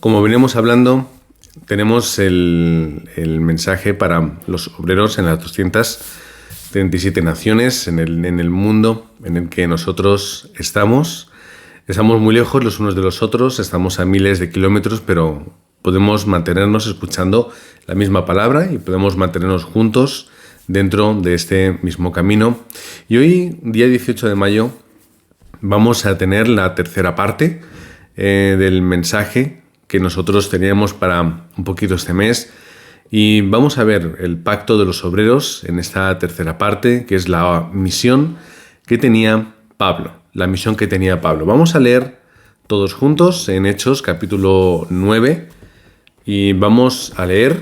Como venimos hablando, tenemos el mensaje para los obreros en las 237 naciones en el mundo en el que nosotros estamos. Estamos muy lejos los unos de los otros, estamos a miles de kilómetros, pero podemos mantenernos escuchando la misma palabra y podemos mantenernos juntos dentro de este mismo camino. Y hoy, día 18 de mayo, vamos a tener la tercera parte del mensaje que nosotros teníamos para un poquito este mes. Y vamos a ver el pacto de los obreros en esta tercera parte, que es la misión que tenía Pablo. La misión que tenía Pablo. Vamos a leer todos juntos en Hechos capítulo 9 y vamos a leer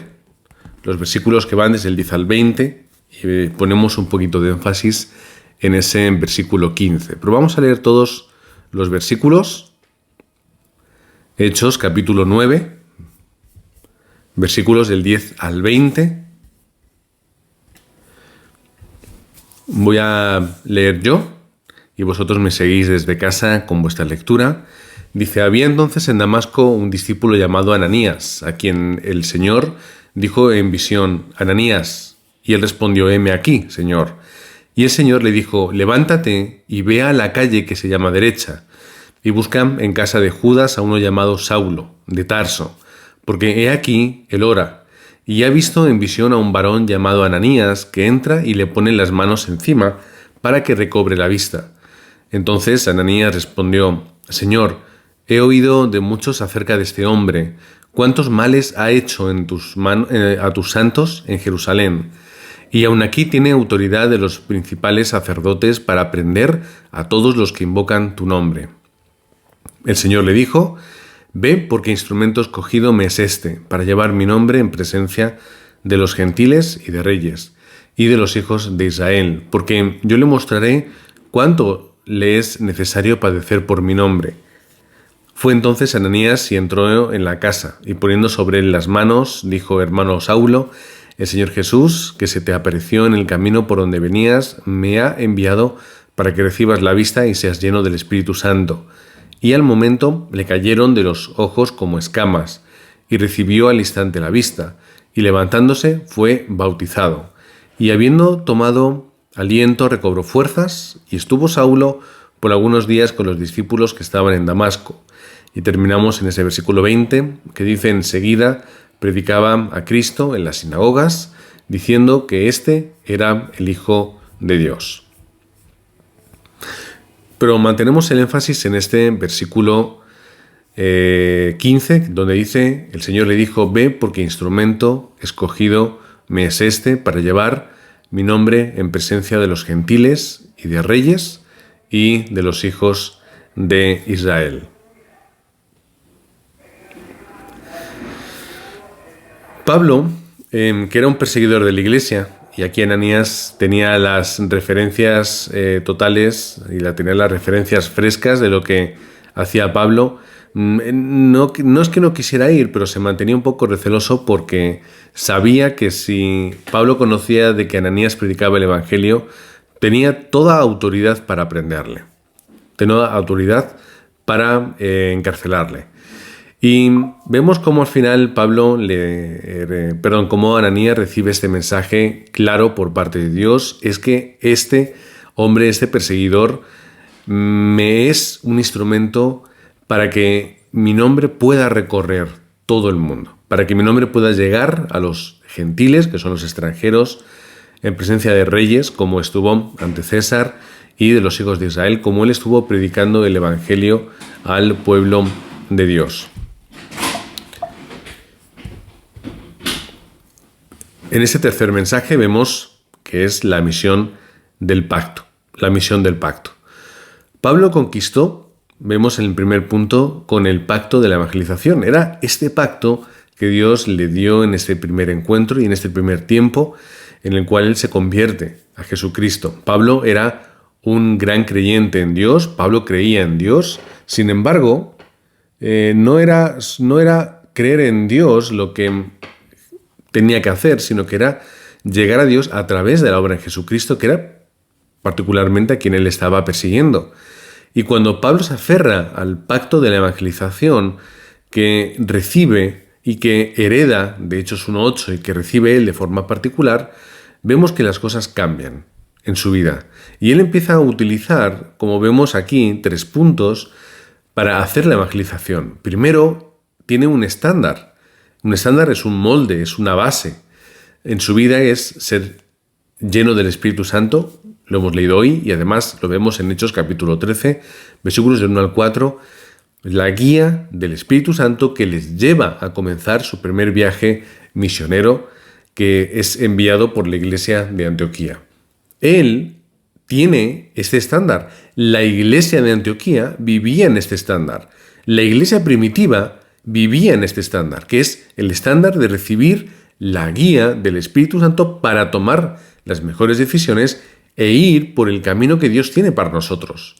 los versículos que van desde el 10 al 20 y ponemos un poquito de énfasis en ese versículo 15. Pero vamos a leer todos los versículos. Hechos capítulo 9, versículos del 10 al 20. Voy a leer yo y vosotros me seguís desde casa con vuestra lectura. Dice: había entonces en Damasco un discípulo llamado Ananías, a quien el Señor dijo en visión: Ananías. Y él respondió: heme aquí, Señor. Y el Señor le dijo: levántate y ve a la calle que se llama Derecha, y busca en casa de Judas a uno llamado Saulo, de Tarso, porque he aquí, él ora, y ha visto en visión a un varón llamado Ananías, que entra y le pone las manos encima para que recobre la vista. Entonces Ananías respondió: Señor, he oído de muchos acerca de este hombre, cuántos males ha hecho a tus santos en Jerusalén, y aun aquí tiene autoridad de los principales sacerdotes para prender a todos los que invocan tu nombre. El Señor le dijo: ve, porque instrumento escogido me es este, para llevar mi nombre en presencia de los gentiles y de reyes, y de los hijos de Israel, porque yo le mostraré cuánto le es necesario padecer por mi nombre. Fue entonces Ananías y entró en la casa, y poniendo sobre él las manos, dijo: hermano Saulo, el Señor Jesús, que se te apareció en el camino por donde venías, me ha enviado para que recibas la vista y seas lleno del Espíritu Santo. Y al momento le cayeron de los ojos como escamas, y recibió al instante la vista, y levantándose fue bautizado. Y habiendo tomado aliento recobró fuerzas, y estuvo Saulo por algunos días con los discípulos que estaban en Damasco. Y terminamos en ese versículo 20, que dice: enseguida predicaba a Cristo en las sinagogas, diciendo que éste era el Hijo de Dios. Pero mantenemos el énfasis en este versículo 15, donde dice: el Señor le dijo: ve, porque instrumento escogido me es este, para llevar mi nombre en presencia de los gentiles y de reyes y de los hijos de Israel. Pablo, que era un perseguidor de la iglesia, y aquí Ananías tenía las referencias totales y tenía las referencias frescas de lo que hacía Pablo. No es que no quisiera ir, pero se mantenía un poco receloso porque sabía que si Pablo conocía de que Ananías predicaba el Evangelio, tenía toda autoridad para prenderle, tenía autoridad para encarcelarle. Y vemos cómo al final cómo Ananías recibe este mensaje claro por parte de Dios: es que este hombre, este perseguidor, me es un instrumento para que mi nombre pueda recorrer todo el mundo, para que mi nombre pueda llegar a los gentiles, que son los extranjeros, en presencia de reyes, como estuvo ante César, y de los hijos de Israel, como él estuvo predicando el Evangelio al pueblo de Dios. En este tercer mensaje vemos que es la misión del pacto, la misión del pacto. Pablo conquistó, vemos en el primer punto, con el pacto de la evangelización. Era este pacto que Dios le dio en este primer encuentro y en este primer tiempo en el cual él se convierte a Jesucristo. Pablo era un gran creyente en Dios, Pablo creía en Dios. Sin embargo, no era creer en Dios lo que tenía que hacer, sino que era llegar a Dios a través de la obra en Jesucristo, que era particularmente a quien él estaba persiguiendo. Y cuando Pablo se aferra al pacto de la evangelización, que recibe y que hereda de Hechos 1:8 y que recibe él de forma particular, vemos que las cosas cambian en su vida. Y él empieza a utilizar, como vemos aquí, 3 puntos para hacer la evangelización. Primero, tiene un estándar. Un estándar es un molde, es una base. En su vida es ser lleno del Espíritu Santo, lo hemos leído hoy y además lo vemos en Hechos capítulo 13, versículos del 1 al 4, la guía del Espíritu Santo que les lleva a comenzar su primer viaje misionero, que es enviado por la iglesia de Antioquía. Él tiene este estándar. La iglesia de Antioquía vivía en este estándar. La iglesia primitiva vivía en este estándar, que es el estándar de recibir la guía del Espíritu Santo para tomar las mejores decisiones e ir por el camino que Dios tiene para nosotros.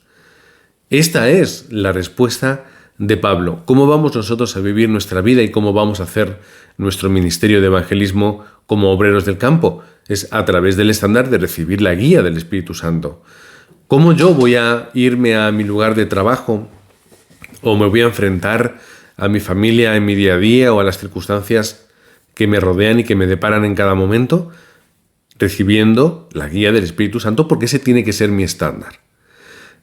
Esta es la respuesta de Pablo. ¿Cómo vamos nosotros a vivir nuestra vida y cómo vamos a hacer nuestro ministerio de evangelismo como obreros del campo? Es a través del estándar de recibir la guía del Espíritu Santo. ¿Cómo yo voy a irme a mi lugar de trabajo o me voy a enfrentar a mi familia en mi día a día o a las circunstancias que me rodean y que me deparan en cada momento? Recibiendo la guía del Espíritu Santo, porque ese tiene que ser mi estándar.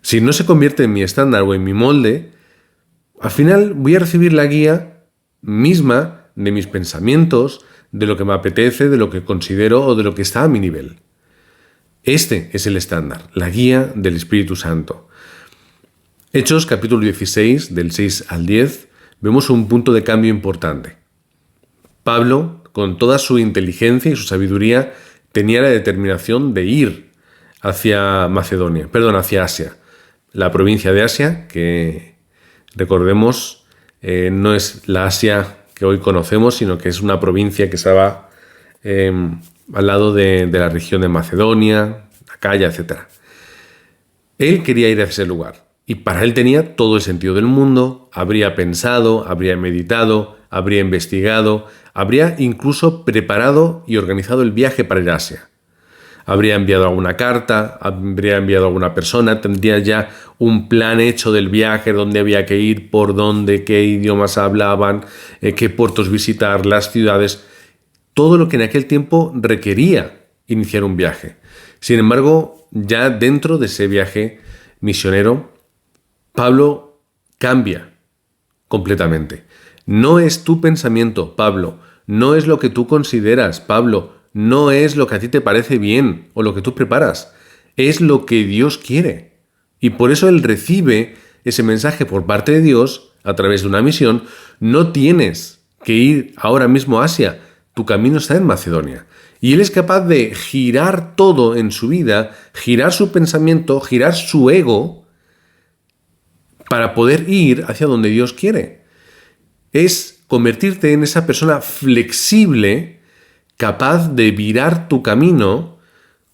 Si no se convierte en mi estándar o en mi molde, al final voy a recibir la guía misma de mis pensamientos, de lo que me apetece, de lo que considero o de lo que está a mi nivel. Este es el estándar, la guía del Espíritu Santo. Hechos capítulo 16, del 6 al 10, vemos un punto de cambio importante. Pablo, con toda su inteligencia y su sabiduría, tenía la determinación de ir hacia Asia. La provincia de Asia, que recordemos, no es la Asia que hoy conocemos, sino que es una provincia que estaba al lado de la región de Macedonia, Acaya, etc. Él quería ir a ese lugar y para él tenía todo el sentido del mundo, habría pensado, habría meditado, habría investigado, habría incluso preparado y organizado el viaje para ir a Asia. Habría enviado alguna carta, habría enviado a alguna persona, tendría ya un plan hecho del viaje, dónde había que ir, por dónde, qué idiomas hablaban, qué puertos visitar, las ciudades, todo lo que en aquel tiempo requería iniciar un viaje. Sin embargo, ya dentro de ese viaje misionero, Pablo cambia completamente. No es tu pensamiento, Pablo, no es lo que tú consideras, Pablo, no es lo que a ti te parece bien o lo que tú preparas, es lo que Dios quiere. Y por eso él recibe ese mensaje por parte de Dios a través de una misión. No tienes que ir ahora mismo a Asia, tu camino está en Macedonia. Y él es capaz de girar todo en su vida, girar su pensamiento, girar su ego para poder ir hacia donde Dios quiere. Es convertirte en esa persona flexible, capaz de virar tu camino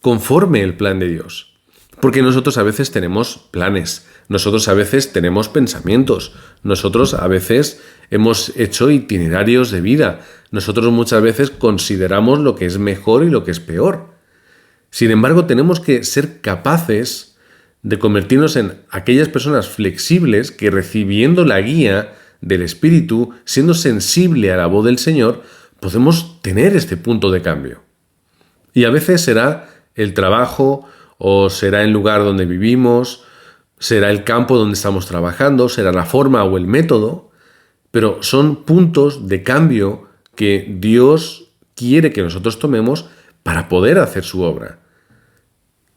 conforme el plan de Dios. Porque nosotros a veces tenemos planes, nosotros a veces tenemos pensamientos, nosotros a veces hemos hecho itinerarios de vida, nosotros muchas veces consideramos lo que es mejor y lo que es peor. Sin embargo, tenemos que ser capaces de convertirnos en aquellas personas flexibles que, recibiendo la guía del Espíritu, siendo sensible a la voz del Señor, podemos tener este punto de cambio. Y a veces será el trabajo, o será el lugar donde vivimos, será el campo donde estamos trabajando, será la forma o el método, pero son puntos de cambio que Dios quiere que nosotros tomemos para poder hacer su obra.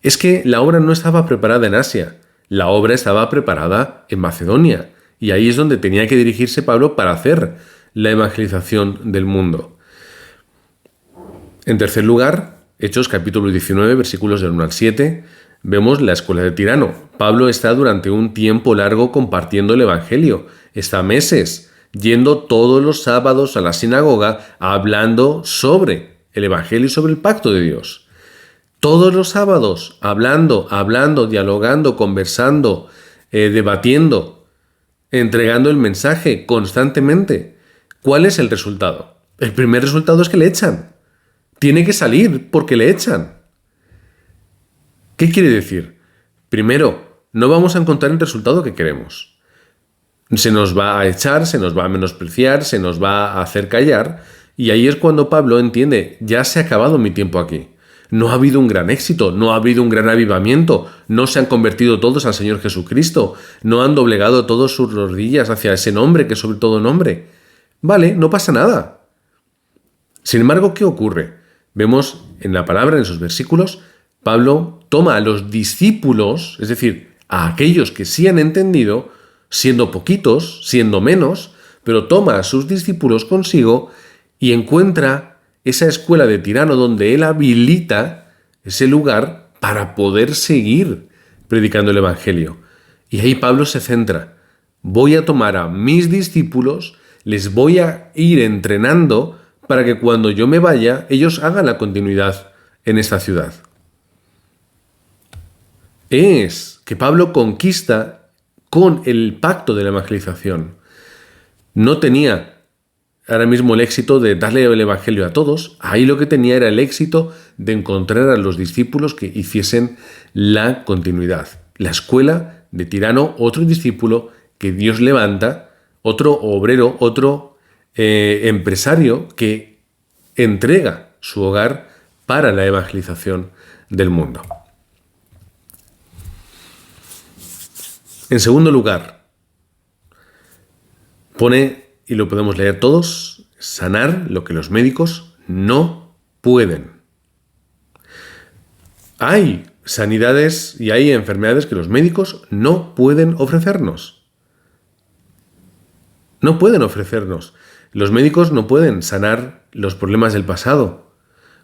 Es que la obra no estaba preparada en Asia, la obra estaba preparada en Macedonia, y ahí es donde tenía que dirigirse Pablo para hacer la evangelización del mundo. En tercer lugar, Hechos capítulo 19, versículos del 1 al 7, vemos la escuela de Tirano. Pablo está durante un tiempo largo compartiendo el evangelio, está meses yendo todos los sábados a la sinagoga hablando sobre el evangelio y sobre el pacto de Dios. Todos los sábados hablando, dialogando, conversando, debatiendo, entregando el mensaje constantemente. ¿Cuál es el resultado? El primer resultado es que le echan. Tiene que salir porque le echan. ¿Qué quiere decir? Primero, no vamos a encontrar el resultado que queremos. Se nos va a echar, se nos va a menospreciar, se nos va a hacer callar, y ahí es cuando Pablo entiende, ya se ha acabado mi tiempo aquí. No ha habido un gran éxito, no ha habido un gran avivamiento, no se han convertido todos al Señor Jesucristo, no han doblegado todos sus rodillas hacia ese nombre que es sobre todo nombre. Vale, no pasa nada. Sin embargo, ¿qué ocurre? Vemos en la palabra, en esos versículos, Pablo toma a los discípulos, es decir, a aquellos que sí han entendido, siendo poquitos, siendo menos, pero toma a sus discípulos consigo y encuentra esa escuela de Tirano donde él habilita ese lugar para poder seguir predicando el Evangelio. Y ahí Pablo se centra. Voy a tomar a mis discípulos, les voy a ir entrenando para que cuando yo me vaya, ellos hagan la continuidad en esta ciudad. Es que Pablo conquista con el pacto de la evangelización. No tenía ahora mismo el éxito de darle el evangelio a todos. Ahí lo que tenía era el éxito de encontrar a los discípulos que hiciesen la continuidad. La escuela de Tirano, otro discípulo que Dios levanta, otro obrero, otro empresario que entrega su hogar para la evangelización del mundo. En segundo lugar, pone, y lo podemos leer todos, sanar lo que los médicos no pueden. Hay sanidades y hay enfermedades que los médicos no pueden ofrecernos. No pueden ofrecernos. Los médicos no pueden sanar los problemas del pasado.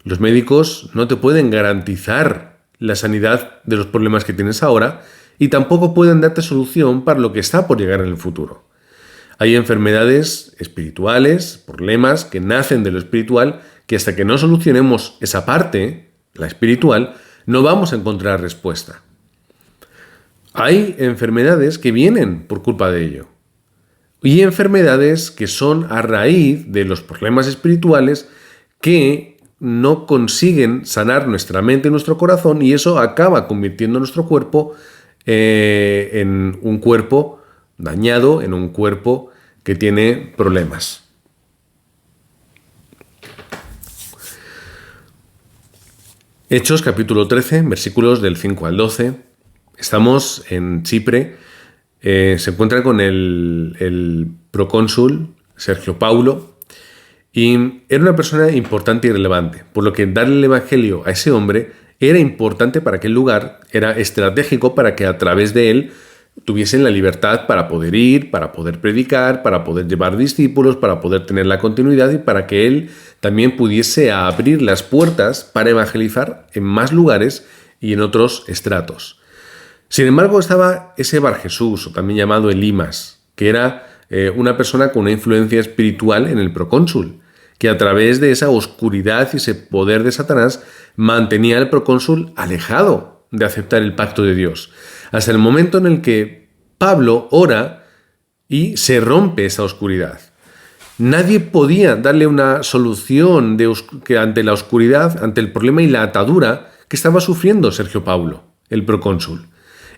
Los médicos no te pueden garantizar la sanidad de los problemas que tienes ahora y tampoco pueden darte solución para lo que está por llegar en el futuro. Hay enfermedades espirituales, problemas que nacen de lo espiritual, que hasta que no solucionemos esa parte, la espiritual, no vamos a encontrar respuesta. Hay enfermedades que vienen por culpa de ello. Y enfermedades que son a raíz de los problemas espirituales que no consiguen sanar nuestra mente y nuestro corazón, y eso acaba convirtiendo nuestro cuerpo en un cuerpo dañado, en un cuerpo que tiene problemas. Hechos capítulo 13, versículos del 5 al 12. Estamos en Chipre. Se encuentra con el procónsul Sergio Paulo y era una persona importante y relevante, por lo que darle el evangelio a ese hombre era importante para aquel lugar, era estratégico para que a través de él tuviesen la libertad para poder ir, para poder predicar, para poder llevar discípulos, para poder tener la continuidad y para que él también pudiese abrir las puertas para evangelizar en más lugares y en otros estratos. Sin embargo, estaba ese Bar Jesús, o también llamado Elimas, que era una persona con una influencia espiritual en el procónsul, que a través de esa oscuridad y ese poder de Satanás mantenía al procónsul alejado de aceptar el pacto de Dios. Hasta el momento en el que Pablo ora y se rompe esa oscuridad. Nadie podía darle una solución que ante la oscuridad, ante el problema y la atadura que estaba sufriendo Sergio Paulo, el procónsul.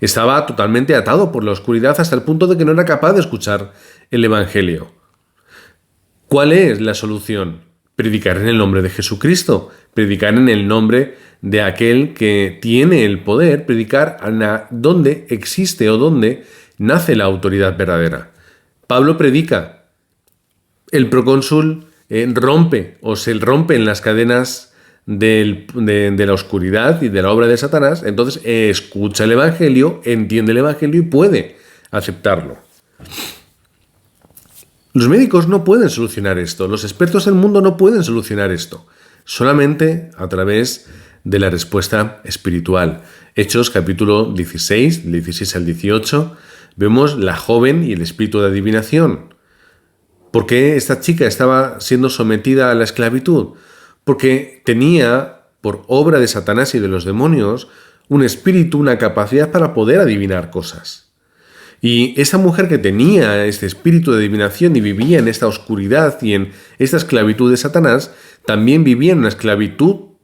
Estaba totalmente atado por la oscuridad hasta el punto de que no era capaz de escuchar el Evangelio. ¿Cuál es la solución? Predicar en el nombre de Jesucristo, predicar en el nombre de aquel que tiene el poder, predicar donde existe o donde nace la autoridad verdadera. Pablo predica, el procónsul se rompen las cadenas de la oscuridad y de la obra de Satanás, entonces escucha el Evangelio, entiende el Evangelio y puede aceptarlo. Los médicos no pueden solucionar esto, los expertos del mundo no pueden solucionar esto, solamente a través de la respuesta espiritual. Hechos capítulo 16, del 16 al 18, vemos la joven y el espíritu de adivinación. ¿Por qué esta chica estaba siendo sometida a la esclavitud? Porque tenía, por obra de Satanás y de los demonios, un espíritu, una capacidad para poder adivinar cosas. Y esa mujer que tenía este espíritu de adivinación y vivía en esta oscuridad y en esta esclavitud de Satanás, también vivía en una esclavitud,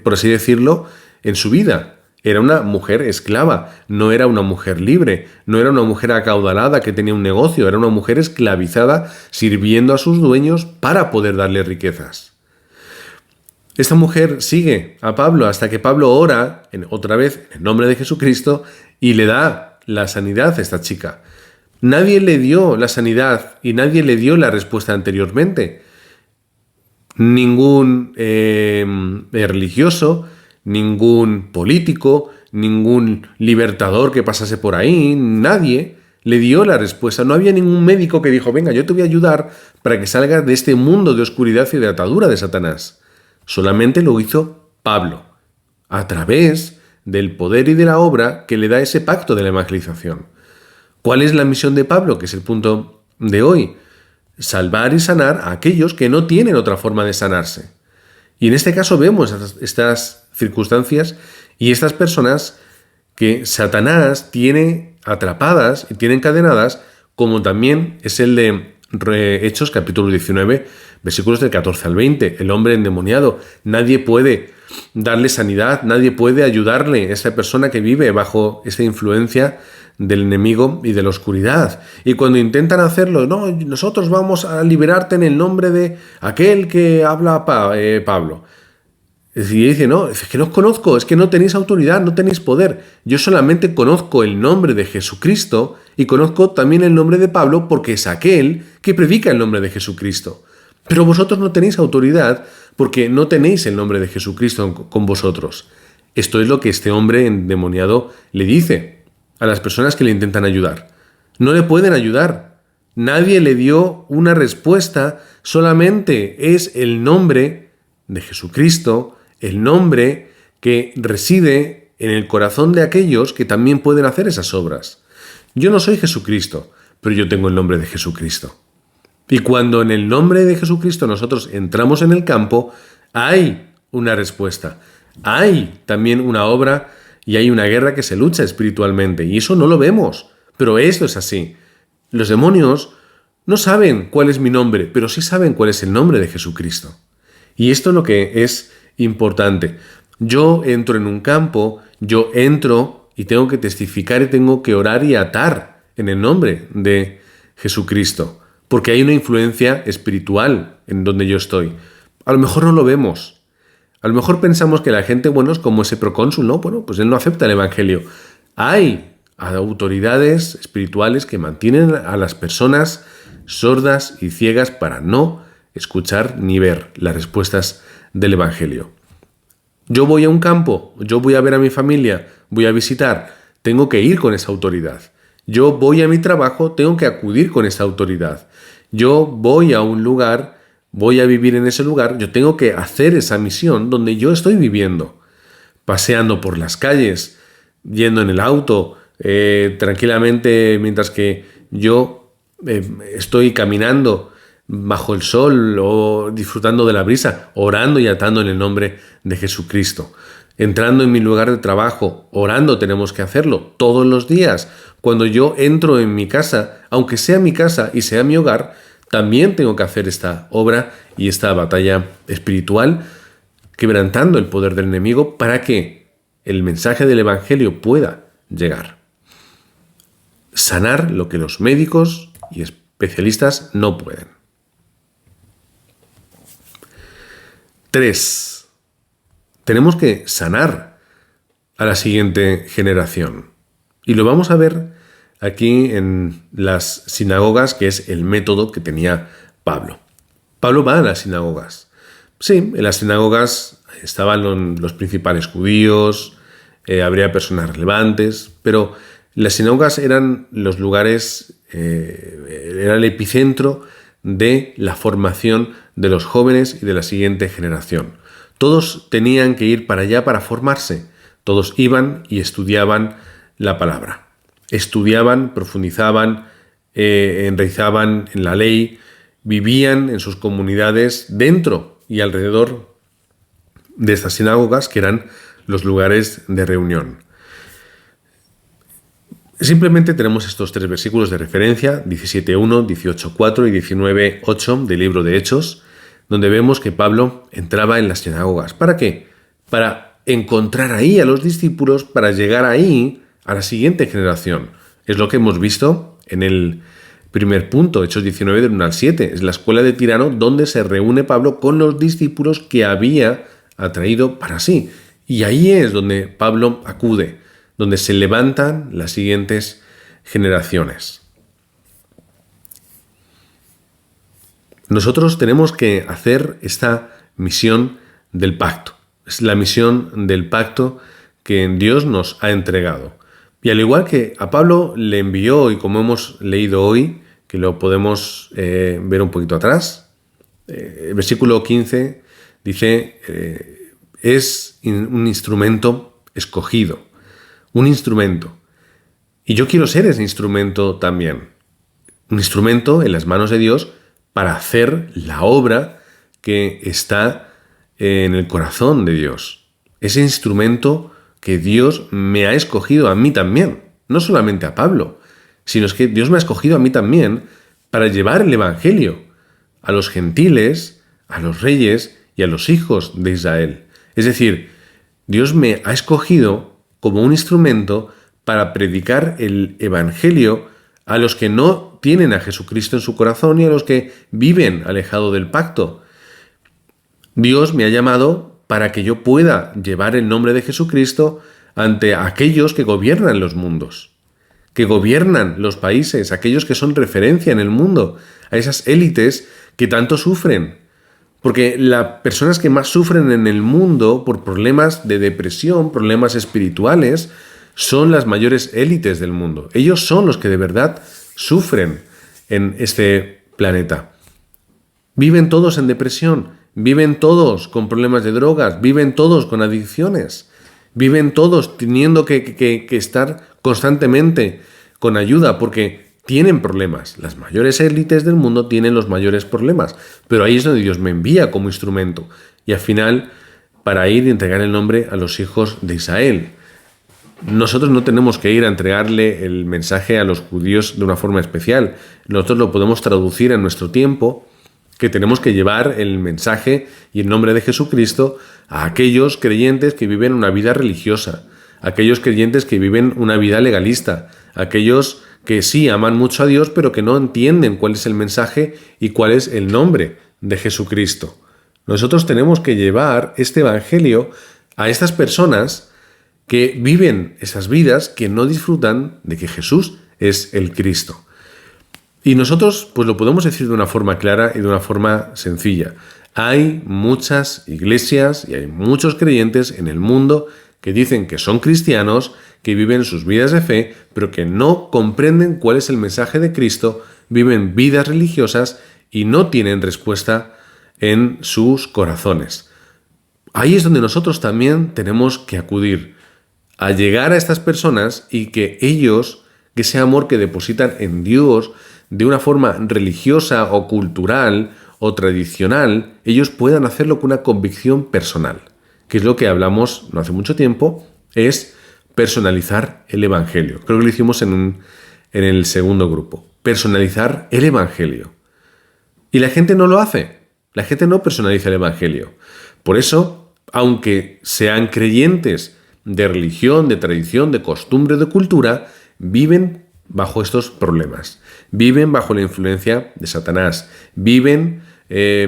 por así decirlo, en su vida. Era una mujer esclava, no era una mujer libre, no era una mujer acaudalada que tenía un negocio, era una mujer esclavizada sirviendo a sus dueños para poder darle riquezas. Esta mujer sigue a Pablo hasta que Pablo ora, otra vez, en el nombre de Jesucristo, y le da la sanidad a esta chica. Nadie le dio la sanidad y nadie le dio la respuesta anteriormente. Ningún religioso, ningún político, ningún libertador que pasase por ahí, nadie le dio la respuesta. No había ningún médico que dijo, venga, yo te voy a ayudar para que salgas de este mundo de oscuridad y de atadura de Satanás. Solamente lo hizo Pablo, a través del poder y de la obra que le da ese pacto de la evangelización. ¿Cuál es la misión de Pablo? Que es el punto de hoy. Salvar y sanar a aquellos que no tienen otra forma de sanarse. Y en este caso vemos estas circunstancias y estas personas que Satanás tiene atrapadas y tiene encadenadas, como también es el de Hechos capítulo 19, versículos del 14 al 20. El hombre endemoniado, nadie puede darle sanidad, nadie puede ayudarle a esa persona que vive bajo esa influencia del enemigo y de la oscuridad. Y cuando intentan hacerlo, no, nosotros vamos a liberarte en el nombre de aquel que habla Pablo. Y dice, no, es que no os conozco, es que no tenéis autoridad, no tenéis poder. Yo solamente conozco el nombre de Jesucristo y conozco también el nombre de Pablo porque es aquel que predica el nombre de Jesucristo. Pero vosotros no tenéis autoridad porque no tenéis el nombre de Jesucristo con vosotros. Esto es lo que este hombre endemoniado le dice a las personas que le intentan ayudar. No le pueden ayudar. Nadie le dio una respuesta, solamente es el nombre de Jesucristo, el nombre que reside en el corazón de aquellos que también pueden hacer esas obras. Yo no soy Jesucristo, pero yo tengo el nombre de Jesucristo. Y cuando en el nombre de Jesucristo nosotros entramos en el campo, hay una respuesta. Hay también una obra y hay una guerra que se lucha espiritualmente. Y eso no lo vemos, pero esto es así. Los demonios no saben cuál es mi nombre, pero sí saben cuál es el nombre de Jesucristo. Y esto es lo que es importante. Yo entro en un campo, yo entro y tengo que testificar y tengo que orar y atar en el nombre de Jesucristo, porque hay una influencia espiritual en donde yo estoy. A lo mejor no lo vemos. A lo mejor pensamos que la gente, bueno, es como ese procónsul, ¿no? Bueno, pues él no acepta el evangelio. Hay autoridades espirituales que mantienen a las personas sordas y ciegas para no escuchar ni ver las respuestas del evangelio. Yo voy a un campo, yo voy a ver a mi familia, voy a visitar, tengo que ir con esa autoridad. Yo voy a mi trabajo, tengo que acudir con esa autoridad. Yo voy a un lugar, voy a vivir en ese lugar, yo tengo que hacer esa misión donde yo estoy viviendo. Paseando por las calles, yendo en el auto, tranquilamente mientras que yo estoy caminando bajo el sol o disfrutando de la brisa, orando y atando en el nombre de Jesucristo. Entrando en mi lugar de trabajo, orando, tenemos que hacerlo todos los días. Cuando yo entro en mi casa, aunque sea mi casa y sea mi hogar, también tengo que hacer esta obra y esta batalla espiritual, quebrantando el poder del enemigo para que el mensaje del evangelio pueda llegar. Sanar lo que los médicos y especialistas no pueden. 3. Tenemos que sanar a la siguiente generación. Y lo vamos a ver aquí en las sinagogas, que es el método que tenía Pablo. Pablo va a las sinagogas. Sí, en las sinagogas estaban los principales judíos, habría personas relevantes, pero las sinagogas eran los lugares, era el epicentro de la formación de los jóvenes y de la siguiente generación. Todos tenían que ir para allá para formarse. Todos iban y estudiaban la palabra. Estudiaban, profundizaban, enraizaban en la ley, vivían en sus comunidades dentro y alrededor de estas sinagogas que eran los lugares de reunión. Simplemente tenemos estos 3 versículos de referencia, 17.1, 18.4 y 19.8 del libro de Hechos, donde vemos que Pablo entraba en las sinagogas. ¿Para qué? Para encontrar ahí a los discípulos para llegar ahí a la siguiente generación. Es lo que hemos visto en el primer punto, Hechos 19, del 1 al 7. Es la escuela de Tirano donde se reúne Pablo con los discípulos que había atraído para sí. Y ahí es donde Pablo acude, donde se levantan las siguientes generaciones. Nosotros tenemos que hacer esta misión del pacto. Es la misión del pacto que Dios nos ha entregado. Y al igual que a Pablo le envió, y como hemos leído hoy, que lo podemos ver un poquito atrás, el versículo 15 dice, es un instrumento escogido, un instrumento. Y yo quiero ser ese instrumento también, un instrumento en las manos de Dios para hacer la obra que está en el corazón de Dios. Ese instrumento que Dios me ha escogido a mí también, no solamente a Pablo, sino es que Dios me ha escogido a mí también para llevar el Evangelio a los gentiles, a los reyes y a los hijos de Israel. Es decir, Dios me ha escogido como un instrumento para predicar el Evangelio a los que no tienen a Jesucristo en su corazón y a los que viven alejado del pacto. Dios me ha llamado para que yo pueda llevar el nombre de Jesucristo ante aquellos que gobiernan los mundos, que gobiernan los países, aquellos que son referencia en el mundo, a esas élites que tanto sufren. Porque las personas que más sufren en el mundo por problemas de depresión, problemas espirituales, son las mayores élites del mundo. Ellos son los que de verdad sufren en este planeta. Viven todos en depresión, viven todos con problemas de drogas, viven todos con adicciones, viven todos teniendo que estar constantemente con ayuda porque tienen problemas. Las mayores élites del mundo tienen los mayores problemas, pero ahí es donde Dios me envía como instrumento y al final para ir y entregar el nombre a los hijos de Israel. Nosotros no tenemos que ir a entregarle el mensaje a los judíos de una forma especial. Nosotros lo podemos traducir en nuestro tiempo, que tenemos que llevar el mensaje y el nombre de Jesucristo a aquellos creyentes que viven una vida religiosa, a aquellos creyentes que viven una vida legalista, a aquellos que sí aman mucho a Dios, pero que no entienden cuál es el mensaje y cuál es el nombre de Jesucristo. Nosotros tenemos que llevar este evangelio a estas personas que viven esas vidas que no disfrutan de que Jesús es el Cristo. Y nosotros pues lo podemos decir de una forma clara y de una forma sencilla. Hay muchas iglesias y hay muchos creyentes en el mundo que dicen que son cristianos, que viven sus vidas de fe, pero que no comprenden cuál es el mensaje de Cristo, viven vidas religiosas y no tienen respuesta en sus corazones. Ahí es donde nosotros también tenemos que acudir a llegar a estas personas y que ellos, que ese amor que depositan en Dios de una forma religiosa o cultural o tradicional, ellos puedan hacerlo con una convicción personal, que es lo que hablamos no hace mucho tiempo, es personalizar el Evangelio. Creo que lo hicimos en el segundo grupo. Personalizar el Evangelio. Y la gente no lo hace. La gente no personaliza el Evangelio. Por eso, aunque sean creyentes de religión, de tradición, de costumbre, de cultura, viven bajo estos problemas. Viven bajo la influencia de Satanás. Viven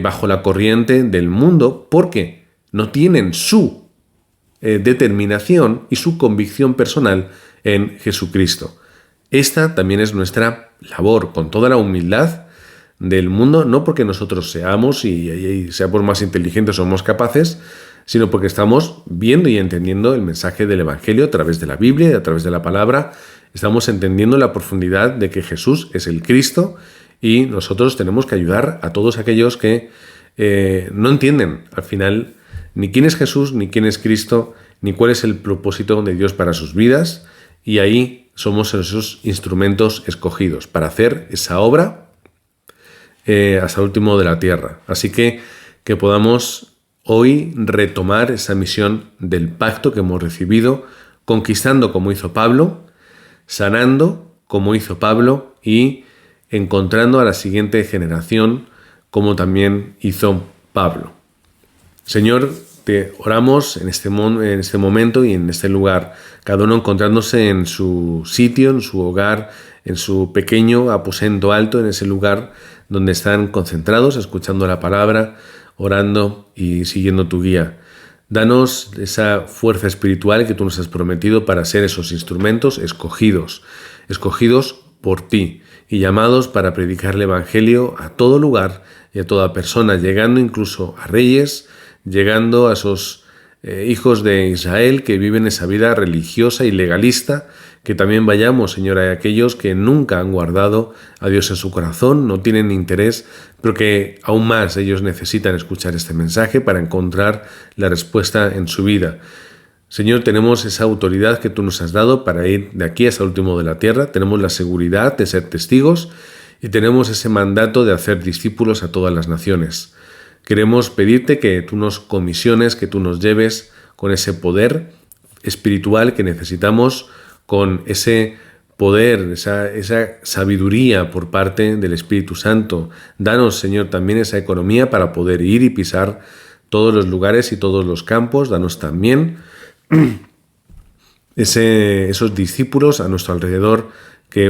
bajo la corriente del mundo porque no tienen su determinación y su convicción personal en Jesucristo. Esta también es nuestra labor, con toda la humildad del mundo, no porque nosotros seamos y seamos más inteligentes o más capaces, sino porque estamos viendo y entendiendo el mensaje del Evangelio a través de la Biblia y a través de la palabra. Estamos entendiendo la profundidad de que Jesús es el Cristo y nosotros tenemos que ayudar a todos aquellos que no entienden al final ni quién es Jesús, ni quién es Cristo, ni cuál es el propósito de Dios para sus vidas. Y ahí somos esos instrumentos escogidos para hacer esa obra hasta el último de la tierra. Así que podamos hoy retomar esa misión del pacto que hemos recibido, conquistando como hizo Pablo, sanando como hizo Pablo y encontrando a la siguiente generación como también hizo Pablo. Señor, te oramos en este momento y en este lugar, cada uno encontrándose en su sitio, en su hogar, en su pequeño aposento alto, en ese lugar donde están concentrados, escuchando la palabra, orando y siguiendo tu guía. Danos esa fuerza espiritual que tú nos has prometido para ser esos instrumentos escogidos por ti y llamados para predicar el Evangelio a todo lugar y a toda persona, llegando incluso a reyes, llegando a esos hijos de Israel que viven esa vida religiosa y legalista, que también vayamos, Señor, a aquellos que nunca han guardado a Dios en su corazón, no tienen interés, pero que aún más ellos necesitan escuchar este mensaje para encontrar la respuesta en su vida. Señor, tenemos esa autoridad que tú nos has dado para ir de aquí hasta el último de la tierra, tenemos la seguridad de ser testigos y tenemos ese mandato de hacer discípulos a todas las naciones. Queremos pedirte que tú nos comisiones, que tú nos lleves con ese poder espiritual que necesitamos, con ese poder, esa sabiduría por parte del Espíritu Santo. Danos, Señor, también esa economía para poder ir y pisar todos los lugares y todos los campos. Danos también esos discípulos a nuestro alrededor que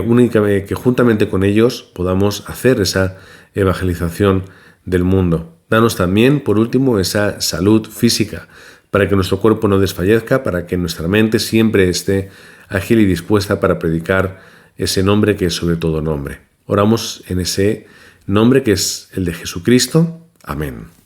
juntamente con ellos podamos hacer esa evangelización del mundo. Danos también, por último, esa salud física para que nuestro cuerpo no desfallezca, para que nuestra mente siempre esté ágil y dispuesta para predicar ese nombre que es sobre todo nombre. Oramos en ese nombre que es el de Jesucristo. Amén.